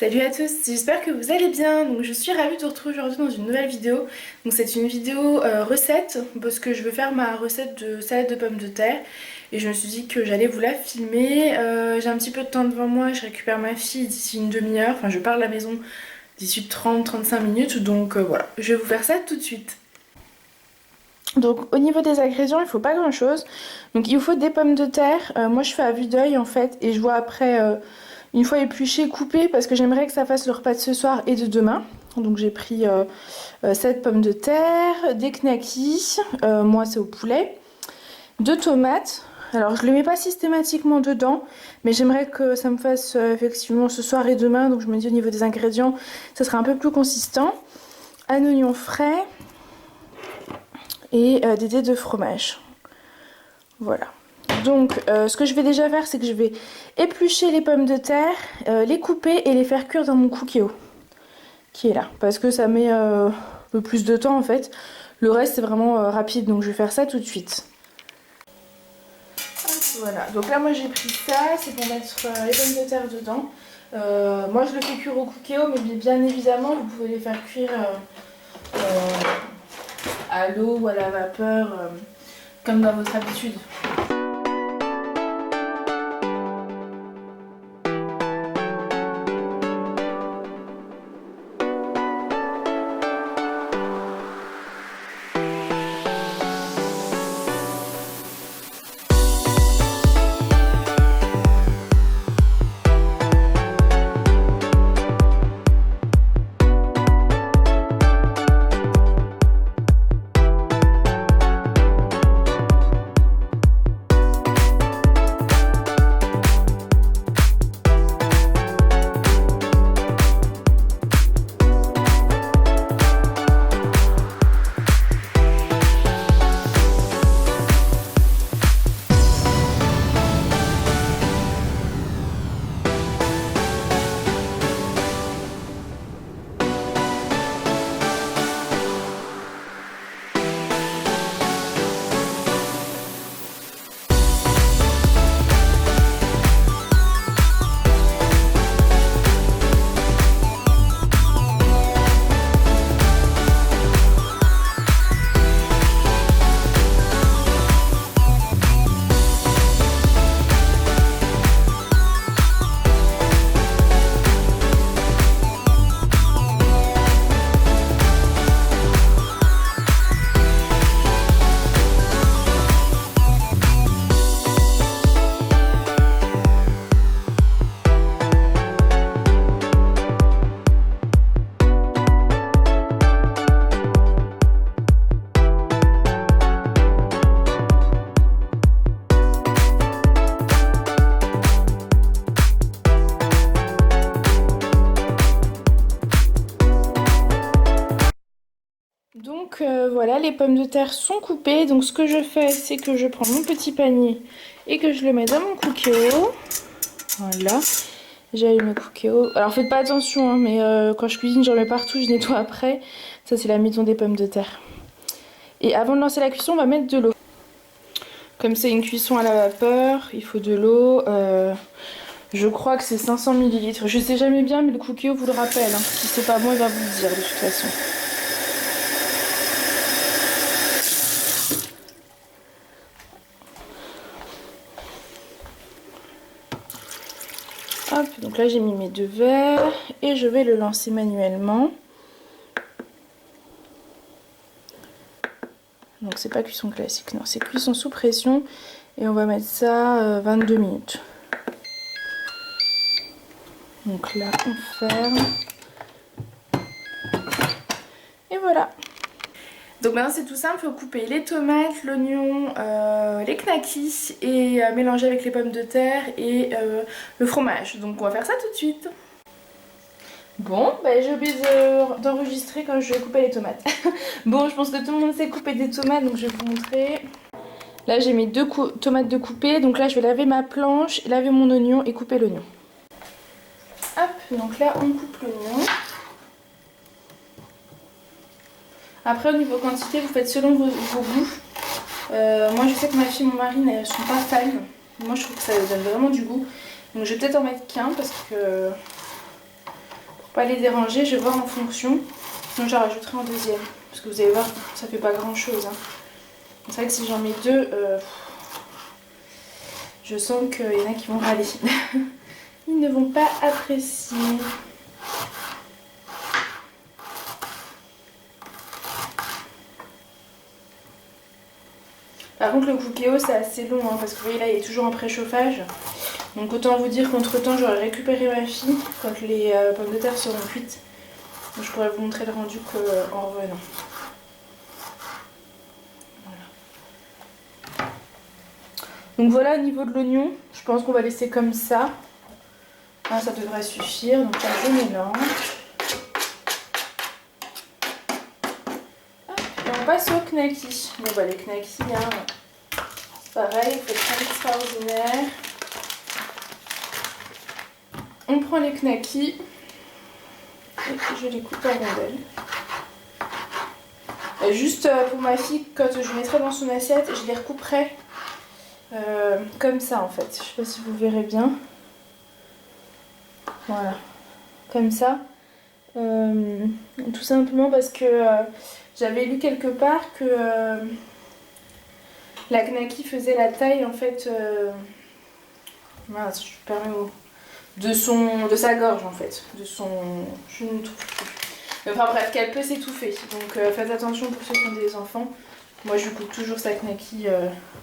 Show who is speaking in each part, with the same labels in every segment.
Speaker 1: Salut à tous, j'espère que vous allez bien. Donc je suis ravie de vous retrouver aujourd'hui dans une nouvelle vidéo. Donc c'est une vidéo recette parce que je veux faire ma recette de salade de pommes de terre et je me suis dit que j'allais vous la filmer. J'ai un petit peu de temps devant moi, je récupère ma fille d'ici une demi-heure, enfin je pars de la maison d'ici 30-35 minutes donc voilà, je vais vous faire ça tout de suite. Donc au niveau des ingrédients, il faut pas grand chose. Donc il vous faut des pommes de terre. Moi je fais à vue d'œil en fait et je vois après une fois épluchées, coupées parce que j'aimerais que ça fasse le repas de ce soir et de demain. Donc j'ai pris 7 pommes de terre, des knackis, moi c'est au poulet, 2 tomates. Alors je ne les mets pas systématiquement dedans, mais j'aimerais que ça me fasse effectivement ce soir et demain. Donc je me dis au niveau des ingrédients, ça sera un peu plus consistant. Un oignon frais et des dés de fromage. Voilà. Donc ce que je vais déjà faire, c'est que je vais éplucher les pommes de terre, les couper et les faire cuire dans mon Cookeo qui est là, parce que ça met le plus de temps en fait. Le reste c'est vraiment rapide, donc je vais faire ça tout de suite. Voilà, donc là moi j'ai pris ça, c'est pour mettre les pommes de terre dedans. Moi je le fais cuire au Cookeo, mais bien évidemment vous pouvez les faire cuire à l'eau ou à la vapeur, comme dans votre habitude. Donc voilà, les pommes de terre sont coupées. Donc ce que je fais, c'est que je prends mon petit panier et que je le mets dans mon Cookeo. Voilà, j'allume le Cookeo. Alors faites pas attention, hein, mais quand je cuisine, j'en mets partout, je nettoie après. Ça c'est la maison des pommes de terre. Et avant de lancer la cuisson, on va mettre de l'eau. Comme c'est une cuisson à la vapeur, il faut de l'eau. Je crois que c'est 500 ml. Je sais jamais bien, mais le Cookeo vous le rappelle. Hein. Si c'est pas bon, il va vous le dire de toute façon. Hop, donc là j'ai mis mes 2 verres et je vais le lancer manuellement. Donc c'est pas cuisson classique, non, c'est cuisson sous pression et on va mettre ça 22 minutes. Donc là on ferme. Et voilà. Donc maintenant c'est tout simple, il faut couper les tomates, l'oignon, les knackis et mélanger avec les pommes de terre et le fromage. Donc on va faire ça tout de suite. Bon, bah, j'ai oublié d'enregistrer quand je vais couper les tomates. Bon, je pense que tout le monde sait couper des tomates, donc je vais vous montrer. Là j'ai mes 2 tomates de couper, donc là je vais laver ma planche, laver mon oignon et couper l'oignon. Hop, donc là on coupe l'oignon. Après au niveau quantité, vous faites selon vos goûts. Moi je sais que ma fille et mon mari ne sont pas fans. Moi je trouve que ça donne vraiment du goût. Donc je vais peut-être en mettre qu'un parce que Pour pas les déranger, je vais voir en fonction. Sinon j'en rajouterai un deuxième. Parce que vous allez voir, ça fait pas grand chose. Hein. C'est vrai que si j'en mets deux, je sens qu'il y en a qui vont râler. Ils ne vont pas apprécier. Par contre le cookéo c'est assez long hein, parce que vous voyez là il est toujours en préchauffage. Donc autant vous dire qu'entre temps j'aurai récupéré ma fille quand les pommes de terre seront cuites. Donc, je pourrais vous montrer le rendu en revenant. Voilà. Donc voilà au niveau de l'oignon, je pense qu'on va laisser comme ça. Ah, ça devrait suffire, donc là je mélange. Et on passe au knacky. Bon bah les knackis, hein, pareil, il faut être extraordinaire. On prend les knackis et je les coupe en rondelles. Juste pour ma fille, quand je mettrai dans son assiette, je les recouperai comme ça en fait. Je sais pas si vous verrez bien. Voilà, comme ça. Tout simplement parce que j'avais lu quelque part que la knacky faisait la taille en fait. Mince, je perds mes mots. De sa gorge en fait. De son. Je ne trouve plus. Enfin bref, qu'elle peut s'étouffer. Donc faites attention pour ceux qui ont des enfants. Moi je coupe toujours sa knacky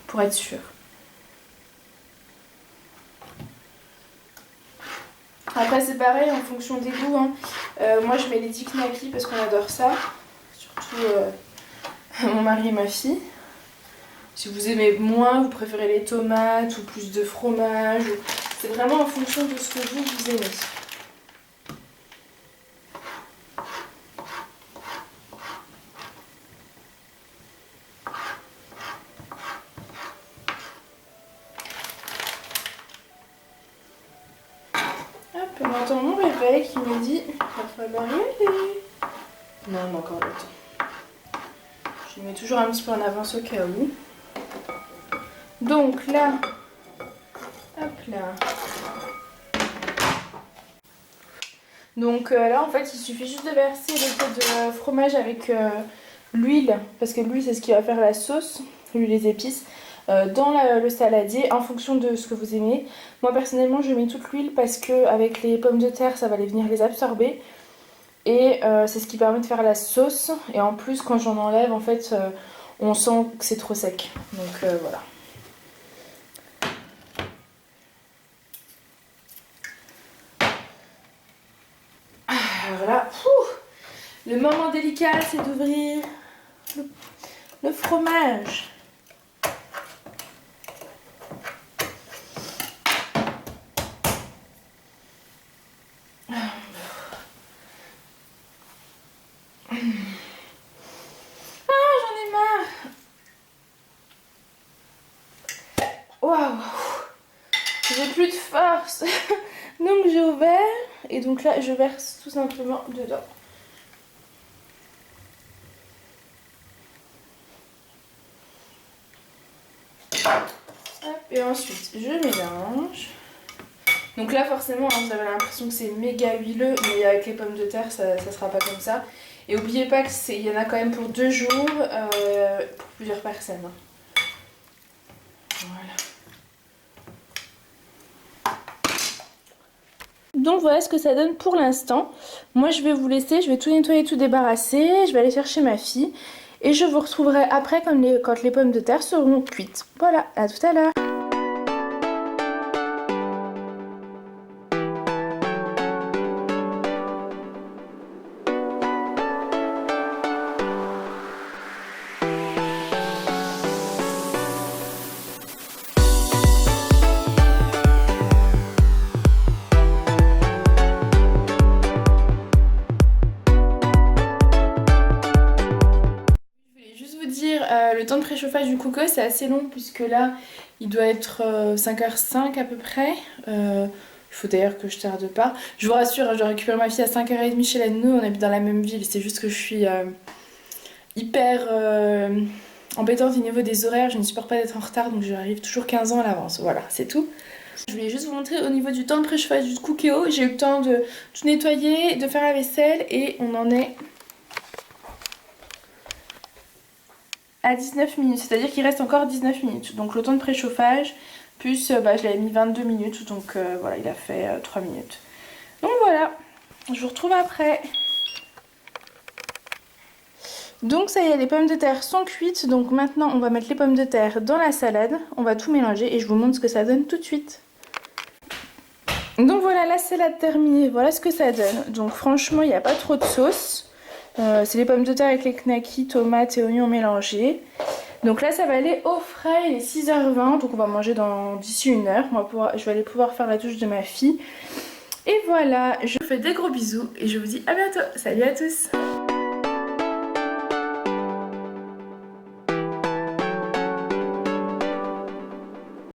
Speaker 1: pour être sûre. Après c'est pareil en fonction des goûts. Hein. Moi je mets les 10 knackis parce qu'on adore ça. Surtout mon mari et ma fille. Si vous aimez moins, vous préférez les tomates ou plus de fromage. C'est vraiment en fonction de ce que vous aimez. Hop, on entend mon réveil qui me dit qu'il va falloir y aller. Non, on a encore le temps. Je le mets toujours un petit peu en avance au cas où. Donc là, hop là. Donc là en fait il suffit juste de verser le peu de fromage avec l'huile, parce que l'huile c'est ce qui va faire la sauce, l'huile et les épices, dans le saladier en fonction de ce que vous aimez. Moi personnellement je mets toute l'huile parce que avec les pommes de terre ça va venir les absorber. Et c'est ce qui permet de faire la sauce. Et en plus quand j'en enlève en fait on sent que c'est trop sec. Donc voilà. Voilà. Le moment délicat c'est d'ouvrir le fromage. Waouh, j'ai plus de force. Donc j'ai ouvert et donc là je verse tout simplement dedans. Hop, et ensuite je mélange. Donc là forcément hein, vous avez l'impression que c'est méga huileux, mais avec les pommes de terre ça sera pas comme ça. Et n'oubliez pas qu'il y en a quand même pour 2 jours pour plusieurs personnes. Voilà. Donc voilà ce que ça donne pour l'instant. Moi je vais vous laisser, je vais tout nettoyer, tout débarrasser, je vais aller chercher ma fille. Et je vous retrouverai après quand les pommes de terre seront cuites. Voilà, à tout à l'heure. Le temps de préchauffage du coco c'est assez long puisque là il doit être 5h05 à peu près. Il faut d'ailleurs que je tarde pas. Je vous rassure, je dois récupérer ma fille à 5h30 chez la nounou, on habite dans la même ville, c'est juste que je suis hyper embêtante au niveau des horaires, je ne supporte pas d'être en retard donc j'arrive toujours 15 ans à l'avance. Voilà, c'est tout. Je voulais juste vous montrer au niveau du temps de préchauffage du Cookéo. J'ai eu le temps de tout nettoyer, de faire la vaisselle et on en est à 19 minutes. C'est-à-dire qu'il reste encore 19 minutes. Donc le temps de préchauffage, plus je l'avais mis 22 minutes. Donc voilà, il a fait 3 minutes. Donc voilà, je vous retrouve après. Donc ça y est, les pommes de terre sont cuites. Donc maintenant on va mettre les pommes de terre dans la salade. On va tout mélanger et je vous montre ce que ça donne tout de suite. Donc voilà la salade terminée, voilà ce que ça donne. Donc franchement il n'y a pas trop de sauce. C'est les pommes de terre avec les knackis, tomates et oignons mélangés. Donc là ça va aller au frais, il est 6h20, donc on va manger d'ici 1 heure. Je vais aller pouvoir faire la douche de ma fille. Et voilà, je vous fais des gros bisous et je vous dis à bientôt. Salut à tous!